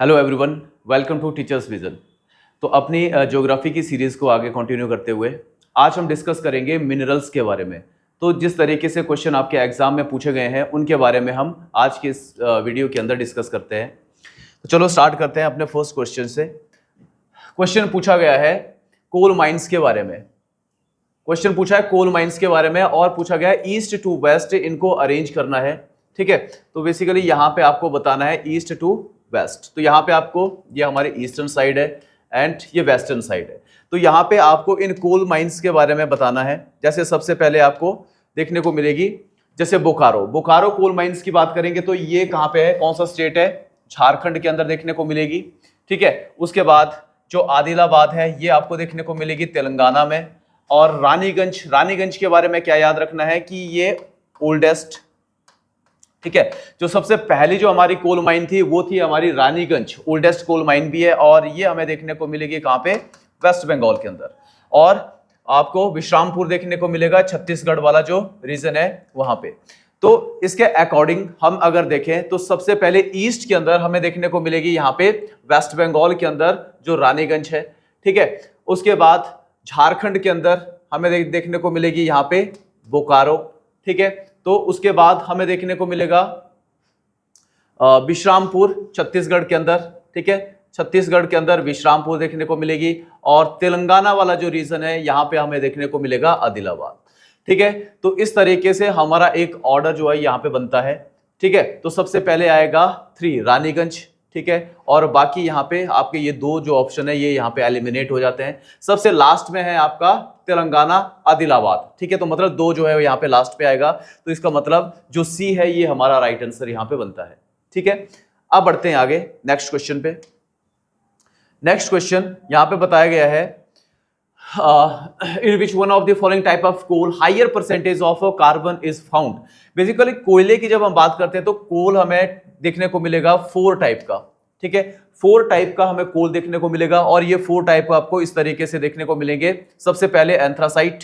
Hello everyone, welcome to Teachers Vision. तो अपनी geography की सीरीज को आगे कंटिन्यू करते हुए आज हम डिस्कस करेंगे मिनरल्स के बारे में। तो जिस तरीके से क्वेश्चन आपके एग्जाम में पूछे गए हैं उनके बारे में हम आज के इस वीडियो के अंदर डिस्कस करते हैं। तो चलो स्टार्ट करते हैं अपने फर्स्ट क्वेश्चन से। क्वेश्चन पूछा गया है कोल माइंस के बारे में। क्वेश्चन पूछा है कोल माइंस के बारे में और पूछा गया है ईस्ट टू वेस्ट इनको अरेंज करना है। ठीक है, तो बेसिकली यहाँ पे आपको बताना है ईस्ट टू वेस्ट। तो यहाँ पे आपको ये हमारी ईस्टर्न साइड है एंड ये वेस्टर्न साइड है। तो यहाँ पे आपको इन कोल माइंस के बारे में बताना है। जैसे सबसे पहले आपको देखने को मिलेगी जैसे बोकारो कोल माइंस की बात करेंगे तो ये कहाँ पे है, कौन सा स्टेट है, झारखंड के अंदर देखने को मिलेगी। ठीक है, उसके बाद जो आदिलाबाद है ये आपको देखने को मिलेगी तेलंगाना में। और रानीगंज के बारे में क्या याद रखना है कि ये ओल्डेस्ट, ठीक है, जो सबसे पहली जो हमारी कोल माइन थी वो थी हमारी रानीगंज, ओल्डेस्ट कोल माइन भी है और ये हमें देखने को मिलेगी कहां पे, वेस्ट बंगाल के अंदर। और आपको विश्रामपुर देखने को मिलेगा, छत्तीसगढ़ वाला जो रीजन है वहां पे। तो इसके अकॉर्डिंग हम अगर देखें तो सबसे पहले ईस्ट के अंदर हमें देखने को मिलेगी यहाँ पे वेस्ट बंगाल के अंदर जो रानीगंज है। ठीक है, उसके बाद झारखंड के अंदर हमें देखने को मिलेगी यहाँ पे बोकारो। ठीक है, तो उसके बाद हमें देखने को मिलेगा विश्रामपुर छत्तीसगढ़ के अंदर। ठीक है, छत्तीसगढ़ के अंदर विश्रामपुर देखने को मिलेगी और तेलंगाना वाला जो रीजन है यहाँ पे हमें देखने को मिलेगा आदिलाबाद। ठीक है, तो इस तरीके से हमारा एक ऑर्डर जो है यहाँ पे बनता है। ठीक है, तो सबसे पहले आएगा 3 रानीगंज। ठीक है, और बाकी यहाँ पे आपके ये दो जो ऑप्शन है ये यहाँ पे एलिमिनेट हो जाते हैं। सबसे लास्ट में है आपका तेलंगाना आदिलाबाद। ठीक है, तो मतलब 2 जो है यहाँ पे लास्ट पे आएगा। तो इसका मतलब जो सी है ये हमारा राइट आंसर यहाँ पे बनता है। ठीक है, अब बढ़ते हैं आगे नेक्स्ट क्वेश्चन पे। नेक्स्ट क्वेश्चन यहाँ पे बताया गया है in which one of the following type of coal higher percentage of carbon is found। Basically कोयले की जब हम बात करते हैं तो कोल हमें देखने को मिलेगा 4 टाइप का। ठीक है, 4 टाइप का हमें कोल देखने को मिलेगा और ये 4 टाइप आपको इस तरीके से देखने को मिलेंगे। सबसे पहले एंथ्रासाइट,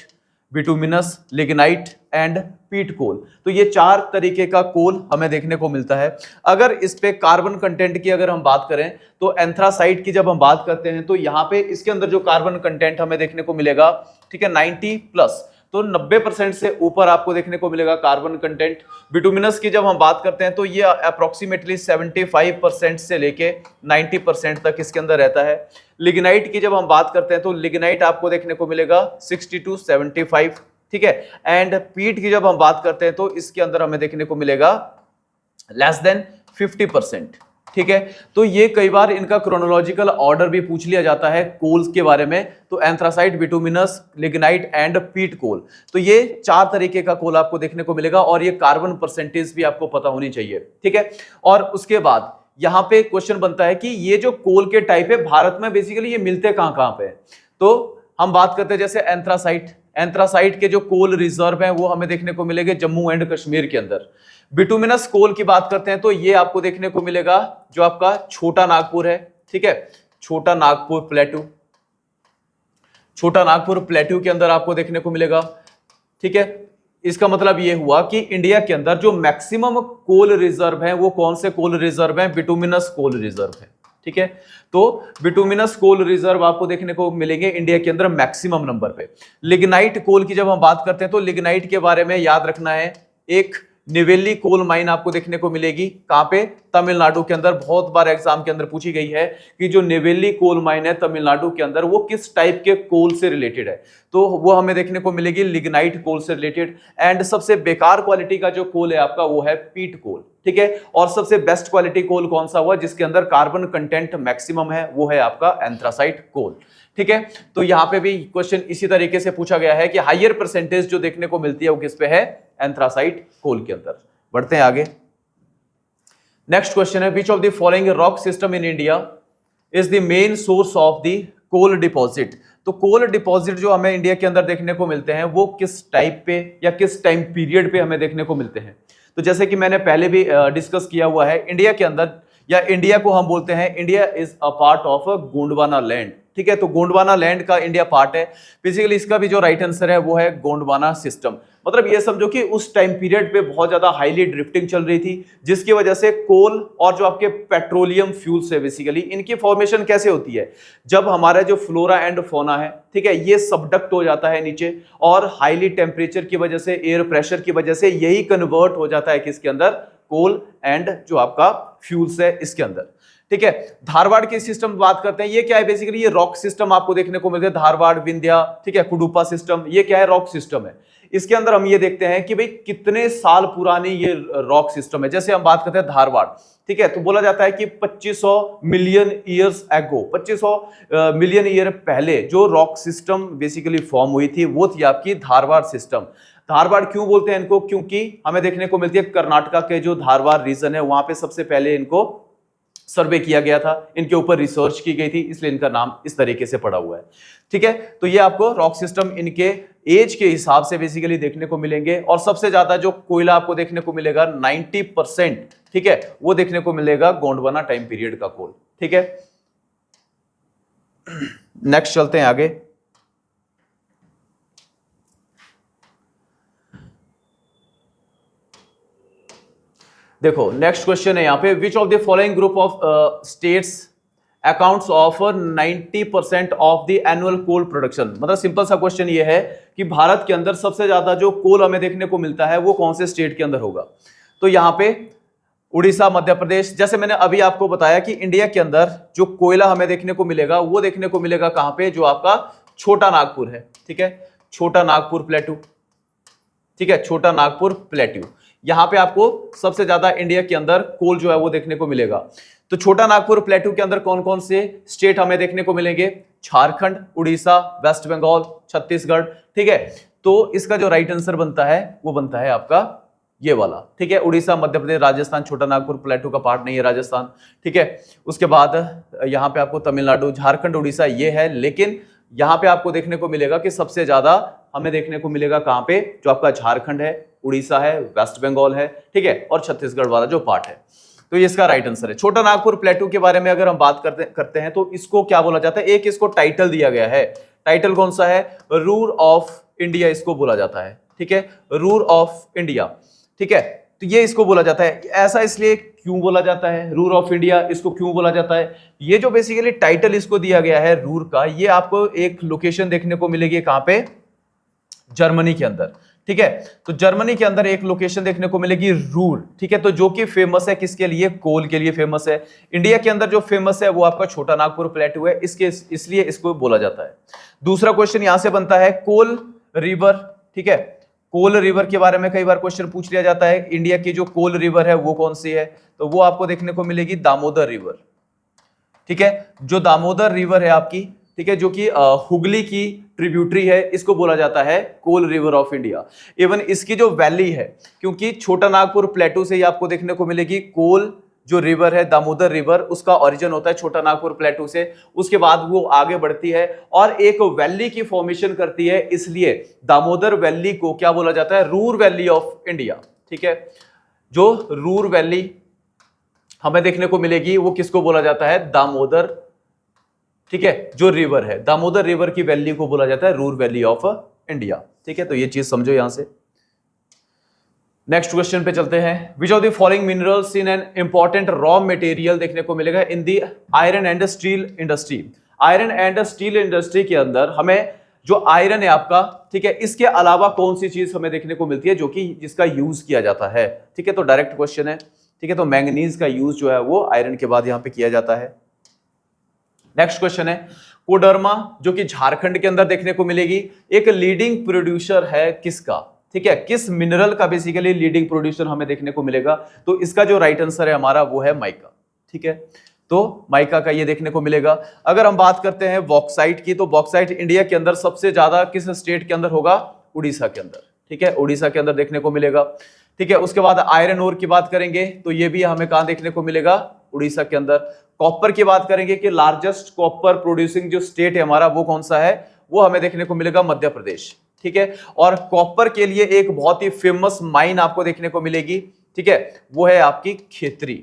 बिटुमिनस, लिग्नाइट एंड पीट कोल। तो ये 4 तरीके का कोल हमें देखने को मिलता है। अगर इस पे कार्बन कंटेंट की अगर हम बात करें तो एंथ्रासाइट की जब हम बात करते हैं तो यहाँ पे इसके अंदर जो कार्बन कंटेंट हमें देखने को मिलेगा, ठीक है, 90 प्लस, तो 90% से ऊपर आपको देखने को मिलेगा कार्बन कंटेंट। बिटुमिनस की जब हम बात करते हैं तो ये अप्रोक्सीमेटली 75% से लेके 90% तक इसके अंदर रहता है। लिग्नाइट की जब हम बात करते हैं तो लिग्नाइट आपको देखने को मिलेगा 60 to 75। ठीक है, एंड पीट की जब हम बात करते हैं तो इसके अंदर हमें देखने को मिलेगा लेस देन 50%। ठीक है, तो ये कई बार इनका क्रोनोलॉजिकल ऑर्डर भी पूछ लिया जाता है कोल्स के बारे में। तो एंथ्रासाइट, बिटुमिनस, लिग्नाइट एंड पीट कोल, तो ये 4 तरीके का कोल आपको देखने को मिलेगा और ये कार्बन परसेंटेज भी आपको पता होनी चाहिए। ठीक है, और उसके बाद यहां पे क्वेश्चन बनता है कि ये जो कोल के टाइप है भारत में बेसिकली ये मिलते कहां कहां पे। तो हम बात करते हैं जैसे एंथ्रासाइट के जो कोल रिजर्व हैं वो हमें देखने को मिलेंगे जम्मू एंड कश्मीर के अंदर। बिटुमिनस कोल की बात करते हैं तो ये आपको देखने को मिलेगा जो आपका छोटा नागपुर है। ठीक है, छोटा नागपुर प्लेटू के अंदर आपको देखने को मिलेगा। ठीक है, इसका मतलब ये हुआ कि इंडिया के अंदर जो मैक्सिमम कोल रिजर्व है वो कौन से कोल रिजर्व है, बिटुमिनस कोल रिजर्व है। ठीक है, तो बिटुमिनस कोल रिजर्व आपको देखने को मिलेंगे इंडिया के अंदर मैक्सिमम नंबर पे। लिग्नाइट कोल की जब हम बात करते हैं तो लिग्नाइट के बारे में याद रखना है, एक निवेली कोल माइन आपको देखने को मिलेगी कहां पे, तमिलनाडु के अंदर। बहुत बार एग्जाम के अंदर पूछी गई है कि जो निवेली कोल माइन है तमिलनाडु के अंदर वो किस टाइप के कोल से रिलेटेड है, तो वो हमें देखने को मिलेगी लिग्नाइट कोल से रिलेटेड। एंड सबसे बेकार क्वालिटी का जो कोल है आपका वो है पीट कोल। ठीक है, और सबसे बेस्ट क्वालिटी कोल कौन सा हुआ जिसके अंदर कार्बन कंटेंट मैक्सिमम है, वो है आपका एंथ्रासाइट कोल। ठीक है, तो यहां पे भी क्वेश्चन इसी तरीके से पूछा गया है कि हायर परसेंटेज जो देखने को मिलती है वो किस पे है, एंथ्रासाइट कोल के अंदर। बढ़ते हैं आगे। नेक्स्ट क्वेश्चन है which of the following rock system in India is the main source of the coal deposit. तो कोल डिपॉजिट जो हमें इंडिया के अंदर देखने को मिलते हैं वो किस टाइप पे या किस टाइम पीरियड पे हमें देखने को मिलते हैं। तो जैसे कि मैंने पहले भी डिस्कस किया हुआ है, इंडिया के अंदर या इंडिया को हम बोलते हैं India is a part of Gondwana land. ठीक है, तो गोंडवाना लैंड का इंडिया पार्ट है। बेसिकली इसका भी जो राइट आंसर है वो है गोंडवाना सिस्टम। मतलब ये समझो कि उस टाइम पीरियड पे बहुत ज्यादा हाईली ड्रिफ्टिंग चल रही थी, जिसकी वजह से कोल और जो आपके पेट्रोलियम फ्यूल्स है बेसिकली इनकी फॉर्मेशन कैसे होती है, जब हमारा जो फ्लोरा एंड फोना है, ठीक है, ये सबडक्ट हो जाता है नीचे और हाईली टेम्परेचर की वजह से, एयर प्रेशर की वजह से यही कन्वर्ट हो जाता है किसके अंदर, कोल एंड जो आपका फ्यूल्स है इसके अंदर। ठीक है, धारवाड़ के सिस्टम बात करते हैं, ये क्या है बेसिकली, ये रॉक सिस्टम आपको देखने को मिलते हैं, धारवाड़, विंध्या, ठीक है, कुडुपा सिस्टम, ये क्या है, रॉक सिस्टम है। इसके अंदर हम ये देखते हैं कि भाई कितने साल पुरानी ये रॉक सिस्टम है। जैसे हम बात करते हैं धारवाड़, ठीक है, तो बोला जाता है कि 2500 million years ago, 2500 million year पहले जो रॉक सिस्टम बेसिकली फॉर्म हुई थी वो थी आपकी धारवाड़ सिस्टम। धारवाड़ क्यों बोलते हैं इनको, क्योंकि हमें देखने को मिलती है कर्नाटका के जो धारवाड़ रीजन है वहां पे सबसे पहले इनको सर्वे किया गया था, इनके ऊपर रिसर्च की गई थी, इसलिए इनका नाम इस तरीके से पड़ा हुआ है। ठीक है, तो ये आपको रॉक सिस्टम इनके एज के हिसाब से बेसिकली देखने को मिलेंगे। और सबसे ज्यादा जो कोयला आपको देखने को मिलेगा 90%, ठीक है, वो देखने को मिलेगा गोंडवाना टाइम पीरियड का कोल। ठीक है, नेक्स्ट चलते हैं आगे। देखो नेक्स्ट क्वेश्चन है यहाँ पे, which of the following group of states accounts of 90% of the annual coal production. मतलब सिंपल सा क्वेश्चन ये है कि भारत के अंदर सबसे ज्यादा जो कोल हमें देखने को मिलता है वो कौन से स्टेट के अंदर होगा। तो यहाँ पे उड़ीसा, मध्य प्रदेश, जैसे मैंने अभी आपको बताया कि इंडिया के अंदर जो कोयला हमें देखने को मिलेगा वो देखने को मिलेगा कहां पे, जो आपका छोटा नागपुर है। ठीक है, छोटा नागपुर प्लेटू, ठीक है, छोटा नागपुर प्लेटू, यहां पे आपको सबसे ज्यादा इंडिया के अंदर कोल जो है वो देखने को मिलेगा। तो छोटा नागपुर प्लेटू के अंदर कौन कौन से स्टेट हमें देखने को मिलेंगे, झारखंड, उड़ीसा, वेस्ट बंगाल, छत्तीसगढ़। ठीक है, तो इसका जो राइट आंसर बनता है वो बनता है आपका ये वाला। ठीक है, उड़ीसा, मध्य प्रदेश, राजस्थान, छोटा नागपुर प्लेटू का पार्ट नहीं है राजस्थान। ठीक है, उसके बाद यहाँ पे आपको तमिलनाडु, झारखंड, उड़ीसा ये है, लेकिन यहाँ पे आपको देखने को मिलेगा कि सबसे ज्यादा हमें देखने को मिलेगा कहां पे, जो आपका झारखंड है, उड़ीसा है, वेस्ट बंगाल है, ठीक है, और छत्तीसगढ़ वाला जो पार्ट है। तो ये इसका राइट आंसर है। छोटा नागपुर प्लेटू के बारे में अगर हम बात करते हैं तो इसको क्या बोला जाता है, एक इसको टाइटल दिया गया है, टाइटल कौन सा है, रूर ऑफ इंडिया इसको बोला जाता है। ठीक है, रूर ऑफ इंडिया। ठीक है, तो ये इसको बोला जाता है। ऐसा इसलिए क्यों बोला जाता है, रूर ऑफ इंडिया इसको क्यों बोला जाता है, ये जो बेसिकली टाइटल इसको दिया गया है रूर का, ये आपको एक लोकेशन देखने को मिलेगी कहां पे, जर्मनी के अंदर। ठीक है, तो जर्मनी के अंदर एक लोकेशन देखने को मिलेगी रूर। ठीक है, तो जो कि फेमस है किसके लिए, कोल के लिए फेमस है। इंडिया के अंदर जो फेमस है वो आपका छोटा नागपुर प्लेटू है, इसलिए इसको बोला जाता है। दूसरा क्वेश्चन यहां से बनता है, कोल रिवर। ठीक है, कोल रिवर के बारे में कई बार क्वेश्चन पूछ लिया जाता है, इंडिया की जो कोल रिवर है वो कौन सी है, तो वो आपको देखने को मिलेगी दामोदर रिवर। ठीक है, जो दामोदर रिवर है आपकी, ठीक है, जो कि हुगली की ट्रिब्यूटरी है, इसको बोला जाता है कोल रिवर ऑफ इंडिया। इवन इसकी जो वैली है, क्योंकि छोटा नागपुर प्लेटू से ही आपको देखने को मिलेगी कोल जो रिवर है, दामोदर रिवर, उसका ओरिजिन होता है छोटा नागपुर प्लेटू से, उसके बाद वो आगे बढ़ती है और एक वैली की फॉर्मेशन करती है, इसलिए दामोदर वैली को क्या बोला जाता है, रूर वैली ऑफ इंडिया। ठीक है, जो रूर वैली हमें देखने को मिलेगी वो किसको बोला जाता है, दामोदर। ठीक है, जो रिवर है, दामोदर रिवर की वैली को बोला जाता है रूर वैली ऑफ इंडिया। ठीक है, तो ये चीज समझो यहां से। नेक्स्ट क्वेश्चन पे चलते हैं, which of the following minerals in an important raw material देखने को मिलेगा in the iron and steel industry. Iron and steel industry के अंदर हमें जो आयरन है आपका, ठीक है, इसके अलावा कौन सी चीज हमें देखने को मिलती है जो कि जिसका यूज किया जाता है। ठीक है, तो डायरेक्ट क्वेश्चन है। ठीक है, तो मैंगनीज का यूज जो है वो आयरन के बाद यहां पे किया जाता है। नेक्स्ट क्वेश्चन है, कोडरमा जो कि झारखंड के अंदर देखने को मिलेगी, एक लीडिंग प्रोड्यूसर है किसका। ठीक है, किस मिनरल का बेसिकली लीडिंग प्रोड्यूसर हमें देखने को मिलेगा, तो इसका जो राइट आंसर है हमारा वो है माइका। ठीक है, तो माइका का ये देखने को मिलेगा। अगर हम बात करते हैं बॉक्साइट की, तो बॉक्साइट इंडिया के अंदर सबसे ज्यादा किस स्टेट के अंदर होगा, उड़ीसा के अंदर। ठीक है, उड़ीसा के अंदर देखने को मिलेगा। ठीक है, उसके बाद आयरन ओर की बात करेंगे तो ये भी हमें कहां देखने को मिलेगा, उड़ीसा के अंदर। कॉपर की बात करेंगे कि लार्जेस्ट कॉपर प्रोड्यूसिंग जो स्टेट है हमारा वो कौन सा है, वो हमें देखने को मिलेगा मध्य प्रदेश। ठीक है, और कॉपर के लिए एक बहुत ही फेमस माइन आपको देखने को मिलेगी, ठीक है, वो है आपकी खेतरी।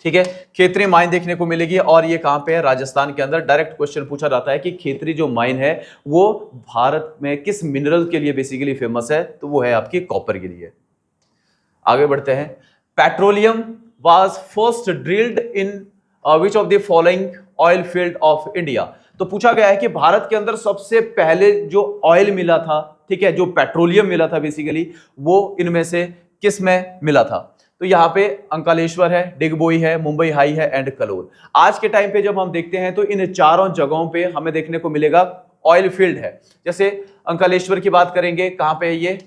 ठीक है, खेतरी माइन देखने को मिलेगी और ये कहां पे है, राजस्थान के अंदर। डायरेक्ट क्वेश्चन पूछा जाता है कि खेतरी जो माइन है वो भारत में किस मिनरल के लिए बेसिकली फेमस है, तो वो है आपकी कॉपर के लिए। आगे बढ़ते हैं। Petroleum was first drilled in which of the following oil field of India. तो पूछा गया है कि भारत के अंदर सबसे पहले जो ऑयल मिला था, ठीक है, जो पेट्रोलियम मिला था बेसिकली, वो इनमें से किस में मिला था। तो यहां पे अंकलेश्वर है, डिगबोई है, मुंबई हाई है एंड कलोल। आज के टाइम पे जब हम देखते हैं तो इन चारों जगहों पे हमें देखने को मिलेगा ऑयल फील्ड है। जैसे अंकलेश्वर की बात करेंगे, कहां पे है ये,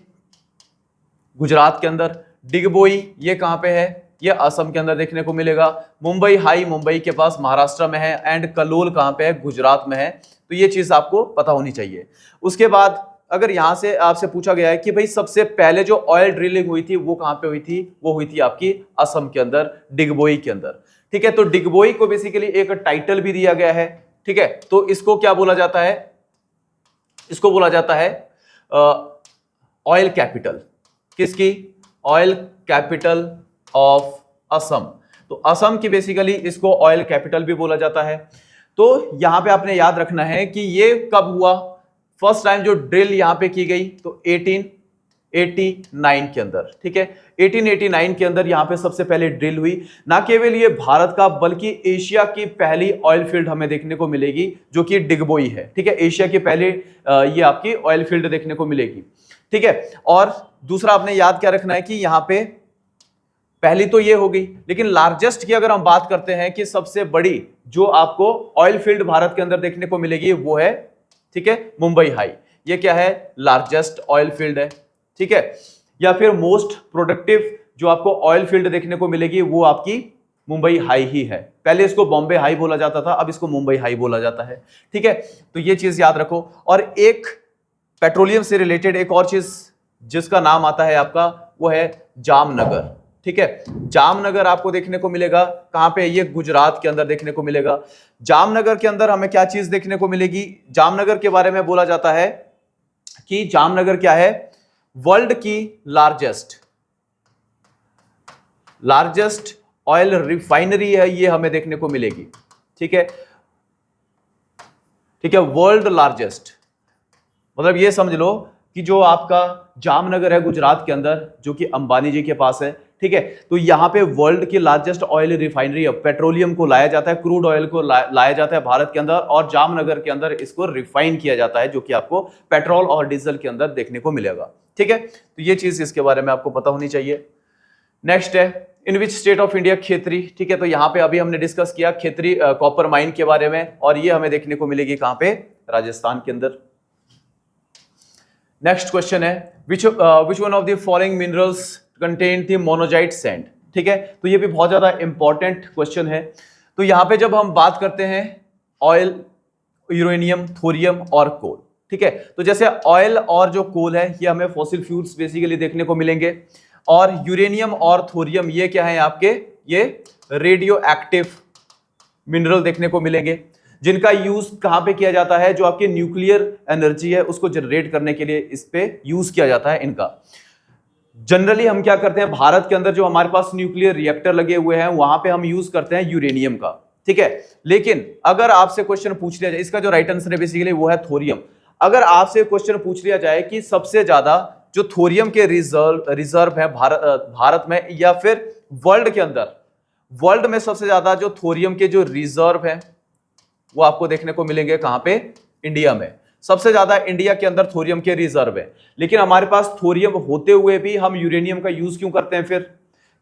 गुजरात के अंदर। डिगबोई ये कहां पे है, ये असम के अंदर देखने को मिलेगा। मुंबई हाई मुंबई के पास महाराष्ट्र में है एंड कलोल कहां पे है, गुजरात में है। तो ये चीज आपको पता होनी चाहिए। उसके बाद अगर यहां से आपसे पूछा गया है कि भाई सबसे पहले जो ऑयल ड्रिलिंग हुई थी वो कहां पे हुई थी, वो हुई थी आपकी असम के अंदर, डिगबोई के अंदर। ठीक है, तो डिगबोई को बेसिकली एक टाइटल भी दिया गया है। ठीक है, तो इसको क्या बोला जाता है, इसको बोला जाता है ऑयल कैपिटल। किसकी, ऑयल कैपिटल ऑफ असम। तो असम की बेसिकली इसको ऑयल कैपिटल भी बोला जाता है। तो यहां पे आपने याद रखना है कि ये कब हुआ, फर्स्ट टाइम जो ड्रिल यहां पे की गई तो 1889 के अंदर। ठीक है, 1889 के अंदर यहां पे सबसे पहले ड्रिल हुई। ना केवल ये भारत का बल्कि एशिया की पहली ऑयल फील्ड हमें देखने को मिलेगी जो कि डिगबोई है। ठीक है, एशिया की पहले ये आपकी ऑयल फील्ड देखने को मिलेगी। ठीक है, और दूसरा आपने याद क्या रखना है कि यहां पे पहली तो ये हो गई, लेकिन लार्जेस्ट की अगर हम बात करते हैं कि सबसे बड़ी जो आपको ऑयल फील्ड भारत के अंदर देखने को मिलेगी वो है, ठीक है, मुंबई हाई। ये क्या है, लार्जेस्ट ऑयल फील्ड है। ठीक है, या फिर मोस्ट प्रोडक्टिव जो आपको ऑयल फील्ड देखने को मिलेगी वो आपकी मुंबई हाई ही है। पहले इसको बॉम्बे हाई बोला जाता था, अब इसको मुंबई हाई बोला जाता है। ठीक है, तो ये चीज याद रखो। और एक पेट्रोलियम से रिलेटेड एक और चीज जिसका नाम आता है आपका, वो है जामनगर। ठीक है, जामनगर आपको देखने को मिलेगा कहां पे, ये गुजरात के अंदर देखने को मिलेगा। जामनगर के अंदर हमें क्या चीज देखने को मिलेगी, जामनगर के बारे में बोला जाता है कि जामनगर क्या है, वर्ल्ड की लार्जेस्ट ऑयल रिफाइनरी है, ये हमें देखने को मिलेगी। ठीक है, ठीक है, वर्ल्ड लार्जेस्ट, मतलब ये समझ लो कि जो आपका जामनगर है गुजरात के अंदर, जो कि अंबानी जी के पास है। ठीक है, तो यहां पे वर्ल्ड की लार्जेस्ट ऑयल रिफाइनरी है, पेट्रोलियम को लाया जाता है, क्रूड ऑयल को लाया जाता है भारत के अंदर, और जामनगर के अंदर इसको रिफाइन किया जाता है, जो कि आपको पेट्रोल और डीजल के अंदर देखने को मिलेगा। ठीक है, तो ये चीज इसके बारे में आपको पता होनी चाहिए। नेक्स्ट है, in which state of India Khetri. ठीक है, तो यहां पे अभी हमने डिस्कस किया खेतरी कॉपर माइन के बारे में, और ये हमें देखने को मिलेगी कहां पे, राजस्थान के अंदर। नेक्स्ट क्वेश्चन है, which one of the following minerals contain the monazite sand. ठीक है, तो ये भी बहुत ज्यादा इंपॉर्टेंट क्वेश्चन है। तो यहां पे जब हम बात करते हैं ऑयल, यूरेनियम, थोरियम और कोल। ठीक है, तो जैसे ऑयल और जो कोल है ये हमें फॉसिल फ्यूल्स बेसिकली देखने को मिलेंगे, और यूरेनियम और थोरियम ये क्या है आपके, ये रेडियो एक्टिव मिनरल देखने को मिलेंगे, जिनका यूज कहां पे किया जाता है, जो आपकी न्यूक्लियर एनर्जी है उसको जनरेट करने के लिए इस पे यूज किया जाता है इनका। जनरली हम क्या करते हैं, भारत के अंदर जो हमारे पास न्यूक्लियर रिएक्टर लगे हुए हैं वहां पे हम यूज करते हैं यूरेनियम का। ठीक है, लेकिन अगर आपसे क्वेश्चन पूछ लिया जाए, इसका जो राइट आंसर है बेसिकली वो है थोरियम। अगर आपसे क्वेश्चन पूछ लिया जाए कि सबसे ज्यादा जो थोरियम के रिजर्व है भारत में या फिर वर्ल्ड के अंदर, वर्ल्ड में सबसे ज्यादा जो थोरियम के जो रिजर्व है वो आपको देखने को मिलेंगे कहां पे, इंडिया में। सबसे ज्यादा इंडिया के अंदर थोरियम के रिजर्व है। लेकिन हमारे पास थोरियम होते हुए भी हम यूरेनियम का यूज क्यों करते हैं फिर,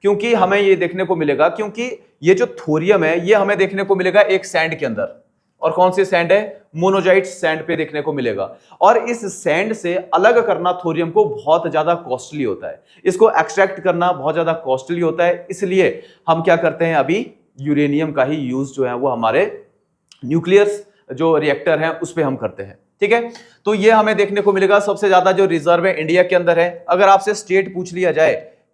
क्योंकि हमें ये देखने को मिलेगा, क्योंकि ये जो थोरियम है ये हमें देखने को मिलेगा एक सैंड के अंदर, और कौन सी सैंड है, मोनोजाइट सैंड पे देखने को मिलेगा। और इस सैंड से अलग करना थोरियम को बहुत ज्यादा कॉस्टली होता है, इसको एक्सट्रैक्ट करना बहुत ज्यादा कॉस्टली होता है, इसलिए हम क्या करते हैं, अभी यूरेनियम का ही यूज जो है वो हमारे न्यूक्लियर जो रिएक्टर है उस पे हम करते हैं। ठीक है, तो ये हमें देखने को मिलेगा सबसे ज्यादा जो रिजर्व है इंडिया के अंदर है। अगर आपसे स्टेट पूछ लिया जाए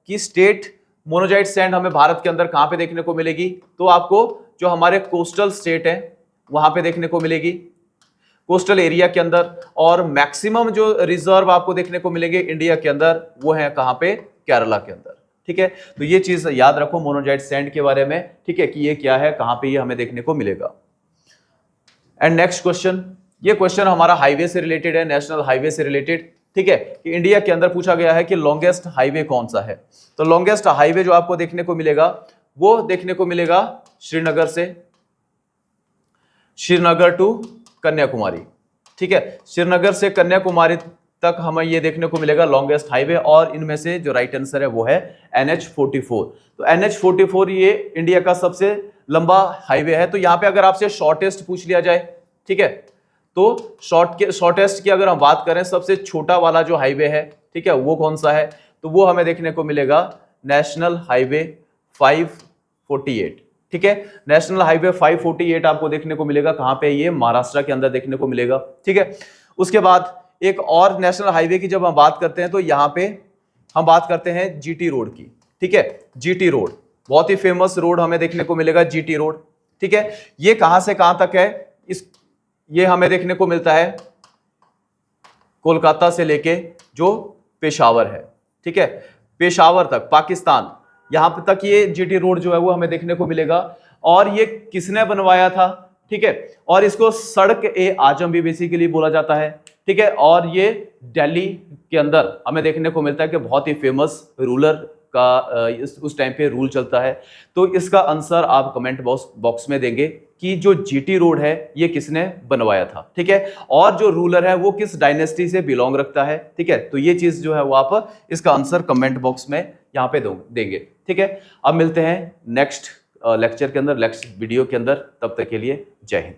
कि स्टेट मोनोजाइट सैंड हमें भारत के अंदर कहां पे देखने को मिलेगी, तो आपको जो हमारे कोस्टल स्टेट है वहां पे देखने को मिलेगी, कोस्टल एरिया के अंदर। और मैक्सिमम जो रिजर्व आपको देखने को मिलेंगे इंडिया के अंदर वो है कहां पे, केरला के अंदर। ठीक है, तो ये चीज याद रखो मोनोजाइट सैंड के बारे में, ठीक है, कि ये क्या है, कहां पे ये हमें देखने को मिलेगा। एंड नेक्स्ट क्वेश्चन, ये क्वेश्चन हमारा हाईवे से रिलेटेड है, नेशनल हाईवे से रिलेटेड, ठीक है, कि इंडिया के अंदर पूछा गया है कि लॉन्गेस्ट हाईवे कौन सा है। तो लॉन्गेस्ट हाईवे जो आपको देखने को मिलेगा वो देखने को मिलेगा श्रीनगर टू कन्याकुमारी, ठीक है, श्रीनगर से कन्याकुमारी तक हमें ये देखने को मिलेगा लॉन्गेस्ट हाईवे, और इनमें से जो राइट आंसर है वो है NH44। तो NH44 ये इंडिया का सबसे लंबा हाईवे है। तो यहां पे अगर आपसे शॉर्टेस्ट पूछ लिया जाए, ठीक है, तो शॉर्टेस्ट की अगर हम बात करें, सबसे छोटा वाला जो हाईवे है, ठीक है, वो कौन सा है, तो वो हमें देखने को मिलेगा नेशनल हाईवे 548, ठीक है, नेशनल हाईवे 548 आपको देखने को मिलेगा, कहां पे ये महाराष्ट्र के अंदर देखने को मिलेगा, ठीक है। उसके बाद एक और नेशनल हाईवे की जब हम बात करते हैं तो यहां पे हम बात करते हैं GT रोड की, ठीक है, GT रोड बहुत ही फेमस रोड हमें देखने को मिलेगा, GT रोड, ठीक है। ये कहां से कहां तक है, ये हमें देखने को मिलता है कोलकाता से लेके जो पेशावर है, ठीक है, पेशावर तक पाकिस्तान, यहां पे तक ये GT रोड जो है वो हमें देखने को मिलेगा। और ये किसने बनवाया था, ठीक है, और इसको सड़क ए आजम भी बेसिकली बोला जाता है, ठीक है। और ये दिल्ली के अंदर हमें देखने को मिलता है कि बहुत ही फेमस रूलर का उस टाइम पे रूल चलता है। तो इसका आंसर आप कमेंट बॉक्स में देंगे कि जो GT रोड है ये किसने बनवाया था, ठीक है, और जो रूलर है वो किस डायनेस्टी से बिलोंग रखता है, ठीक है। तो ये चीज जो है वो आप इसका आंसर कमेंट बॉक्स में यहाँ पे देंगे, ठीक है। अब मिलते हैं नेक्स्ट लेक्चर के अंदर, नेक्स्ट वीडियो के अंदर, तब तक के लिए जय हिंद।